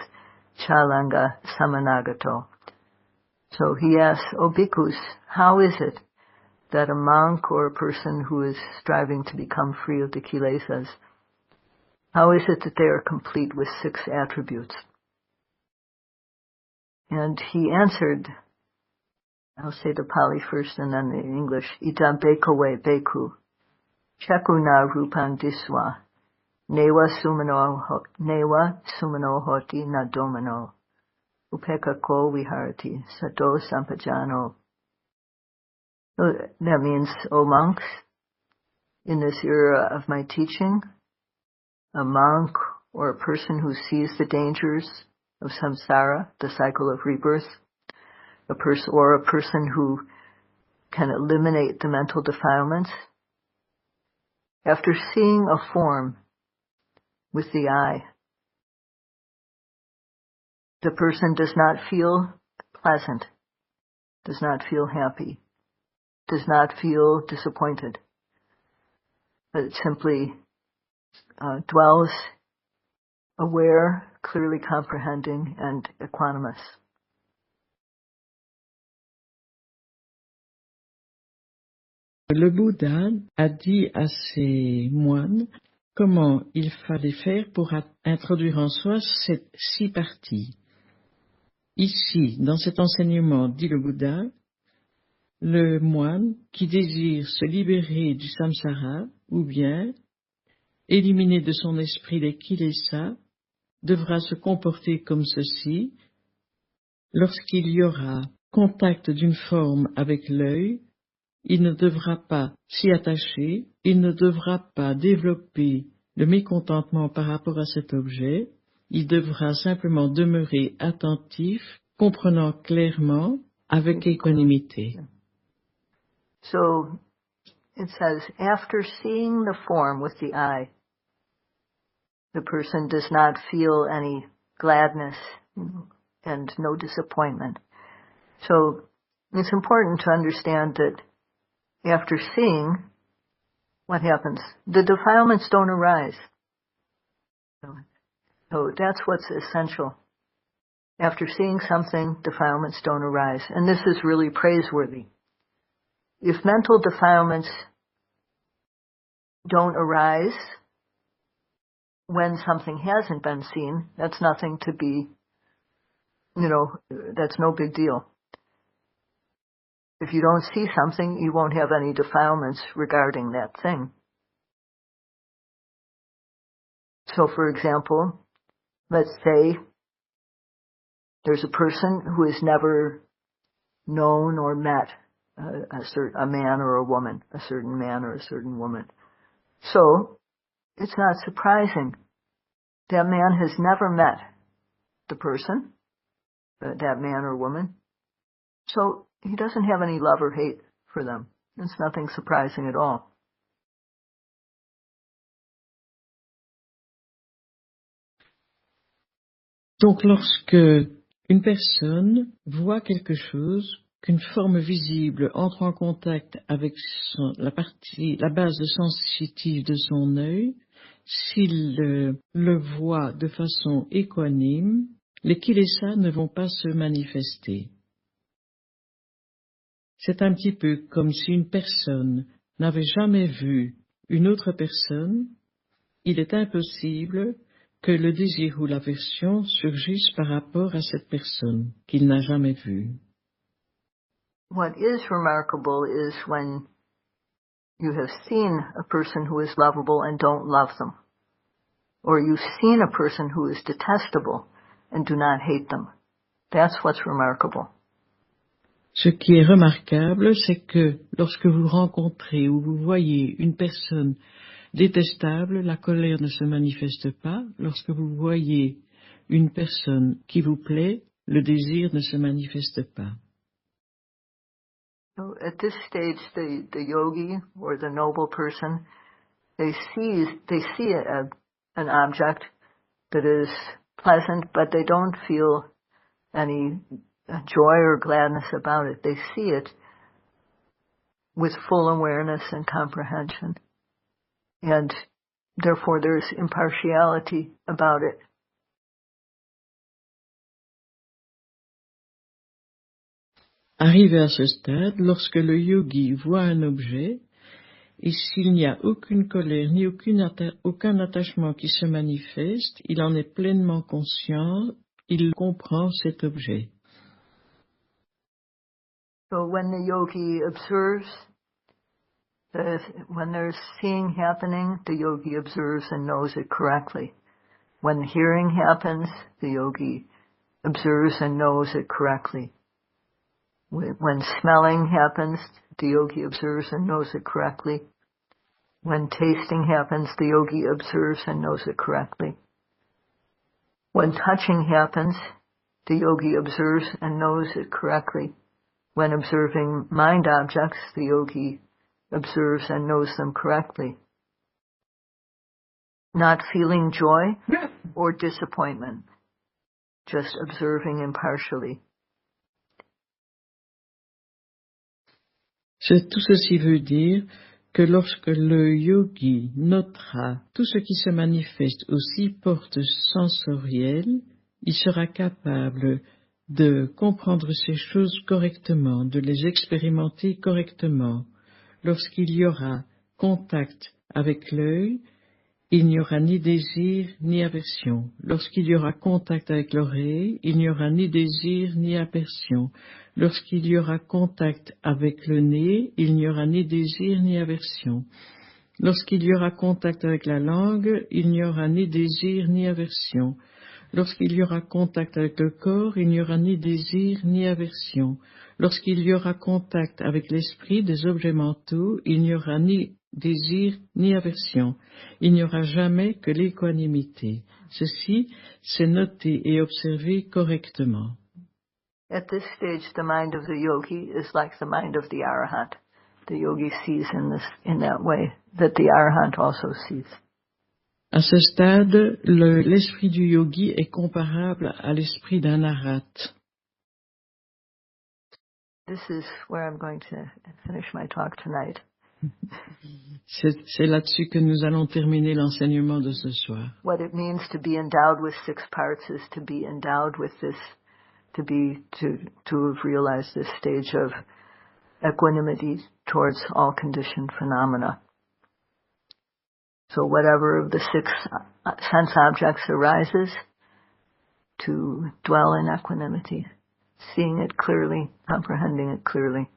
Chalanga Samanagato. So he asks, O bhikkhus, how is it that a monk or a person who is striving to become free of the kilesas, how is it that they are complete with 6 attributes? And he answered, I'll say the Pali first and then the English, Ita Bhikkhave Bhikkhu, Chakuna Rupan Diswa, Newa Sumano Hoti Na Domino. Upekako viharati, sato sampajano. So that means, O monks, in this era of my teaching, a monk or a person who sees the dangers of samsara, the cycle of rebirth, a person who can eliminate the mental defilements, after seeing a form with the eye, the person does not feel pleasant, does not feel happy, does not feel disappointed, but it simply dwells aware, clearly comprehending, and equanimous. Le Bouddha a dit à ses moines comment il fallait faire pour introduire en soi ces 6 parties. Ici, dans cet enseignement, dit le Bouddha, le moine qui désire se libérer du samsara ou bien éliminer de son esprit les kilesa devra se comporter comme ceci lorsqu'il y aura contact d'une forme avec l'œil. Il ne devra pas s'y attacher, il ne devra pas développer le mécontentement par rapport à cet objet, il devra simplement demeurer attentif, comprenant clairement, avec équanimité. So, it says, after seeing the form with the eye, the person does not feel any gladness and no disappointment. So, it's important to understand that after seeing, what happens? The defilements don't arise. So that's what's essential. After seeing something, defilements don't arise. And this is really praiseworthy. If mental defilements don't arise when something hasn't been seen, that's nothing to be, that's no big deal. If you don't see something, you won't have any defilements regarding that thing. So, for example, let's say there's a person who has never known or met a man or a woman, a certain man or a certain woman. So, it's not surprising. That man has never met the person, that man or woman. So, he doesn't have any love or hate for them. It's nothing surprising at all. Donc lorsque une personne voit quelque chose, qu'une forme visible entre en contact avec la base sensitive de son œil, s'il le voit de façon équanime, les kilesas ne vont pas se manifester. C'est un petit peu comme si une personne n'avait jamais vu une autre personne. Il est impossible que le désir ou l'aversion surgisse par rapport à cette personne qu'il n'a jamais vue. What is remarkable is when you have seen a person who is lovable and don't love them, or you've seen a person who is detestable and do not hate them. That's what's remarkable. Ce qui est remarquable, c'est que lorsque vous rencontrez ou vous voyez une personne détestable, la colère ne se manifeste pas. Lorsque vous voyez une personne qui vous plaît, le désir ne se manifeste pas. So at this stage, the yogi or the noble person, they see an object that is pleasant, but they don't feel any joy or gladness about it. They see it with full awareness and comprehension. And therefore there's impartiality about it. Arrivé à ce stade, lorsque le yogi voit un objet, et s'il n'y a aucune colère ni aucun attachement qui se manifeste, il en est pleinement conscient, il comprend cet objet. So when the yogi observes, when there's seeing happening, the yogi observes and knows it correctly. When hearing happens, the yogi observes and knows it correctly. When smelling happens, the yogi observes and knows it correctly. When tasting happens, the yogi observes and knows it correctly. When touching happens, the yogi observes and knows it correctly. When observing mind objects, the yogi observes and knows them correctly. Not feeling joy or disappointment, just observing impartially. Tout ceci veut dire que lorsque le yogi notera tout ce qui se manifeste aux 6 portes sensorielles, il sera capable de comprendre ces choses correctement, de les expérimenter correctement. Lorsqu'il y aura contact avec l'œil, il n'y aura ni désir ni aversion. Lorsqu'il y aura contact avec l'oreille, il n'y aura ni désir ni aversion. Lorsqu'il y aura contact avec le nez, il n'y aura ni désir ni aversion. Lorsqu'il y aura contact avec la langue, il n'y aura ni désir ni aversion. Lorsqu'il y aura contact avec le corps, il n'y aura ni désir ni aversion. Lorsqu'il y aura contact avec l'esprit des objets mentaux, il n'y aura ni désir ni aversion. Il n'y aura jamais que l'équanimité. Ceci, c'est noté et observé correctement. At this stage, the mind of the yogi is like the mind of the arahant. The yogi sees in that way that the arahant also sees. À ce stade, l'esprit du yogi est comparable à l'esprit d'un arhat. This is where I'm going to finish my talk tonight. C'est là-dessus que nous allons terminer l'enseignement de ce soir. What it means to be endowed with 6 parts is to be endowed with this, to have realized this stage of equanimity towards all conditioned phenomena. So whatever of the 6 sense objects arises, to dwell in equanimity, seeing it clearly, comprehending it clearly.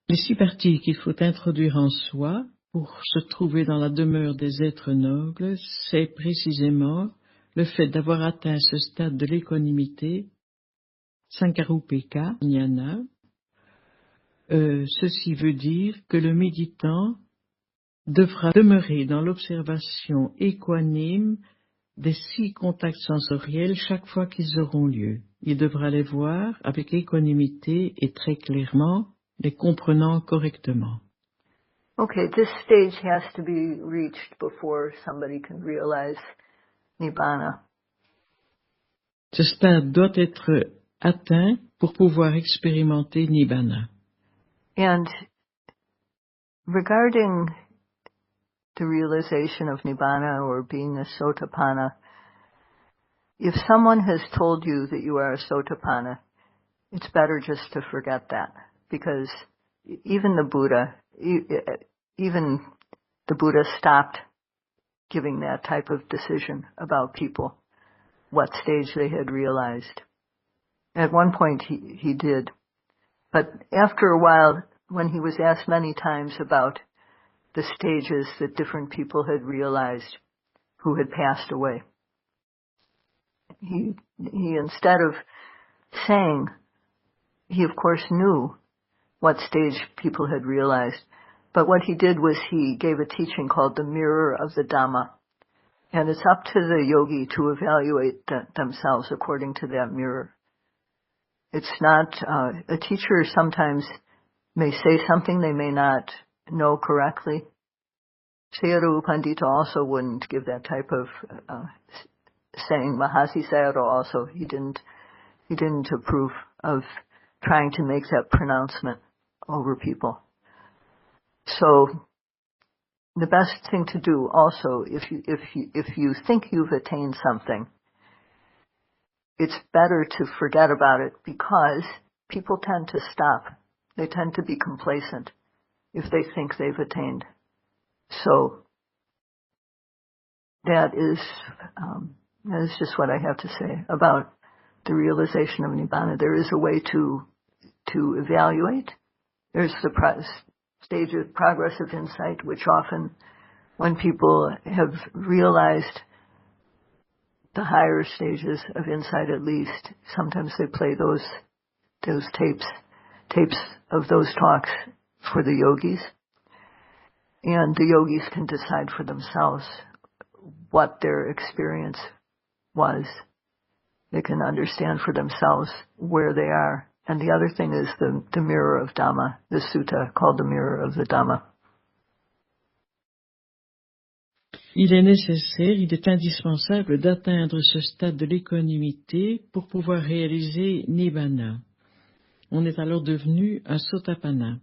Les 6 parties qu'il faut introduire en soi pour se trouver dans la demeure des êtres nobles, c'est précisément le fait d'avoir atteint ce stade de l'équanimité, Sankarupeka, Jnana. Ceci veut dire que le méditant devra demeurer dans l'observation équanime des 6 contacts sensoriels chaque fois qu'ils auront lieu. Il devra les voir avec équanimité et très clairement, les comprenant correctement. Okay, this stage has to be reached before somebody can realize Nibbana. Ce stade doit être atteint pour pouvoir expérimenter Nibbana. And regarding the realization of Nibbana or being a Sotapanna, if someone has told you that you are a Sotapanna, it's better just to forget that, because even the Buddha stopped giving that type of decision about people, what stage they had realized. At one point he did, but after a while, when he was asked many times about the stages that different people had realized who had passed away, he instead of saying, he of course knew what stage people had realized, but what he did was he gave a teaching called the mirror of the Dhamma, and it's up to the yogi to evaluate themselves according to that mirror. It's not, a teacher sometimes may say something they may not know correctly. Sayadaw Pandita also wouldn't give that type of saying. Mahasi Sayadaw also, he didn't approve of trying to make that pronouncement over people. So the best thing to do also, if you think you've attained something, it's better to forget about it, because people tend to stop. They tend to be complacent if they think they've attained. So that is just what I have to say about the realization of Nibbana. There is a way to evaluate. There's the stage of progressive insight, which often, when people have realized the higher stages of insight at least, sometimes they play those tapes of those talks for the yogis. And the yogis can decide for themselves what their experience was. They can understand for themselves where they are. And the other thing is the mirror of Dhamma, the sutta called the mirror of the Dhamma. Il est nécessaire, il est indispensable d'atteindre ce stade de l'équanimité pour pouvoir réaliser Nibbana. On est alors devenu un Sotapanna.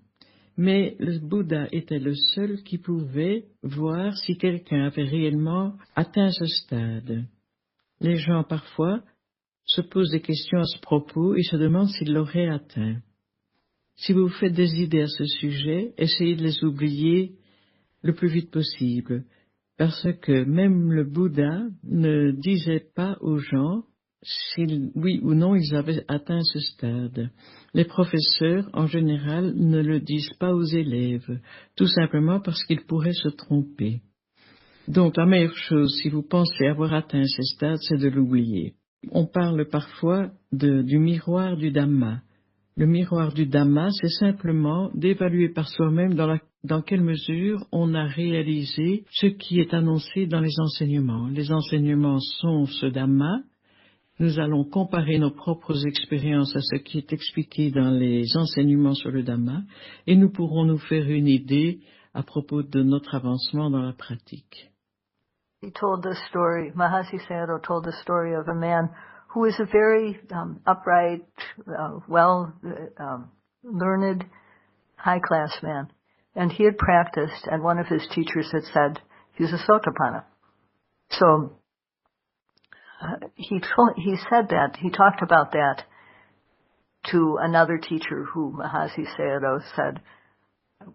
Mais le Bouddha était le seul qui pouvait voir si quelqu'un avait réellement atteint ce stade. Les gens parfois se posent des questions à ce propos et se demandent s'ils l'auraient atteint. Si vous vous faites des idées à ce sujet, essayez de les oublier le plus vite possible. Parce que même le Bouddha ne disait pas aux gens si oui ou non ils avaient atteint ce stade. Les professeurs, en général, ne le disent pas aux élèves, tout simplement parce qu'ils pourraient se tromper. Donc la meilleure chose, si vous pensez avoir atteint ce stade, c'est de l'oublier. On parle parfois du miroir du Dhamma. Le miroir du Dhamma, c'est simplement d'évaluer par soi-même dans quelle mesure on a réalisé ce qui est annoncé dans les enseignements. Les enseignements sont ce Dhamma. Nous allons comparer nos propres expériences à ce qui est expliqué dans les enseignements sur le Dhamma et nous pourrons nous faire une idée à propos de notre avancement dans la pratique. Mahasi Sayadaw told the story of a man who was a very upright, learned, high-class man. And he had practiced, and one of his teachers had said, he's a Sotapanna. So he talked about that to another teacher who Mahasi Sayadaw said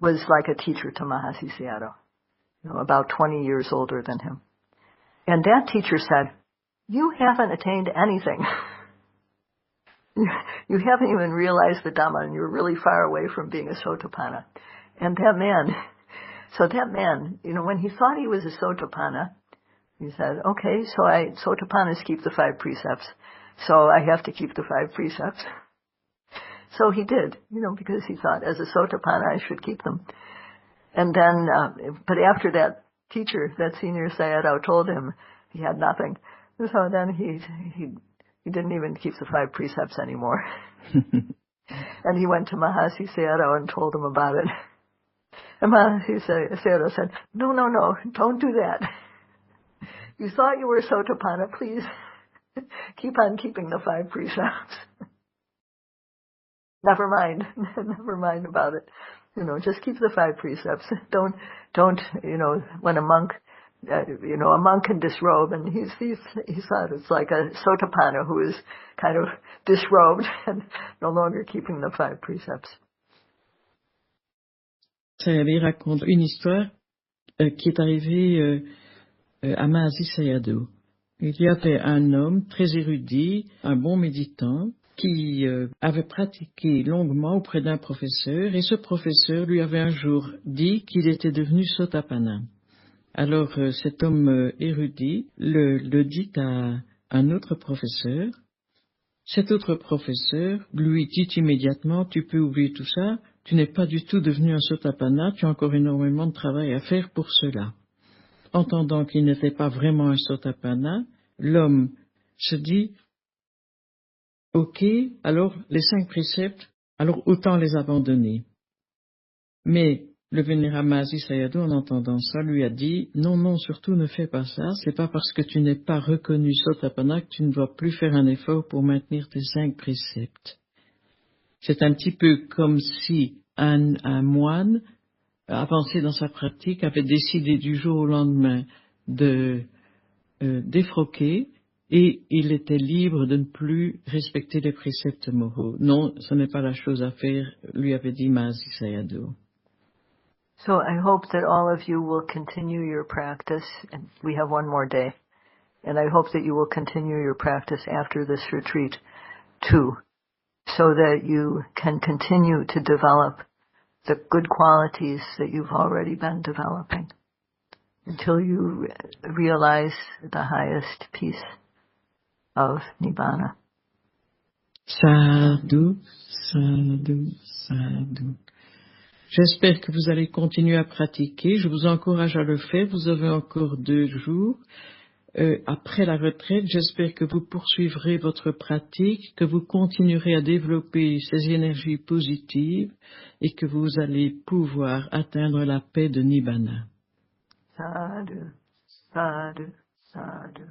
was like a teacher to Mahasi Sayadaw, about 20 years older than him. And that teacher said, you haven't attained anything. You haven't even realized the Dhamma, and you're really far away from being a Sotapanna. And that man, when he thought he was a Sotapanna, he said, okay, so Sotapannas keep the 5 precepts, so I have to keep the 5 precepts. So he did, because he thought as a Sotapanna I should keep them. And then, but after that teacher, that senior Sayadaw told him he had nothing. So then he didn't even keep the 5 precepts anymore. And he went to Mahasi Sayadaw and told him about it. And Mahasi Sayadaw said, no, don't do that. You thought you were Sotapanna, please keep on keeping the 5 precepts. Never mind about it. Just keep the 5 precepts. Don't, when a monk can disrobe, and he thought it's like a Sotapanna who is kind of disrobed and no longer keeping the 5 precepts. Sayadaw raconte une histoire qui est arrivée à Mahasi Sayadaw. Il y avait un homme très érudit, un bon méditant, qui avait pratiqué longuement auprès d'un professeur, et ce professeur lui avait un jour dit qu'il était devenu Sotapanna. Alors cet homme érudit le dit à un autre professeur. Cet autre professeur lui dit immédiatement, tu peux oublier tout ça, tu n'es pas du tout devenu un Sotapanna, tu as encore énormément de travail à faire pour cela. Entendant qu'il n'était pas vraiment un Sotapanna, l'homme se dit, ok, alors les 5 préceptes, alors autant les abandonner. Mais le vénérable Mahasi Sayadaw, en entendant ça, lui a dit, non, surtout ne fais pas ça, c'est pas parce que tu n'es pas reconnu Sotapanna que tu ne dois plus faire un effort pour maintenir tes 5 préceptes. C'est un petit peu comme si un moine, avancé dans sa pratique, avait décidé du jour au lendemain de défroquer, et il était libre de ne plus respecter les préceptes moraux. Non, ce n'est pas la chose à faire, lui avait dit Mahasi Sayadaw. So I hope that all of you will continue your practice, and we have one more day, and I hope that you will continue your practice after this retreat too, so that you can continue to develop the good qualities that you've already been developing until you realize the highest peace. of Nibbana. Sadhu, sadhu, sadhu. J'espère que vous allez continuer à pratiquer. Je vous encourage à le faire. Vous avez encore 2 jours. Après la retraite, j'espère que vous poursuivrez votre pratique, que vous continuerez à développer ces énergies positives et que vous allez pouvoir atteindre la paix de Nibbana. Sadhu, sadhu, sadhu.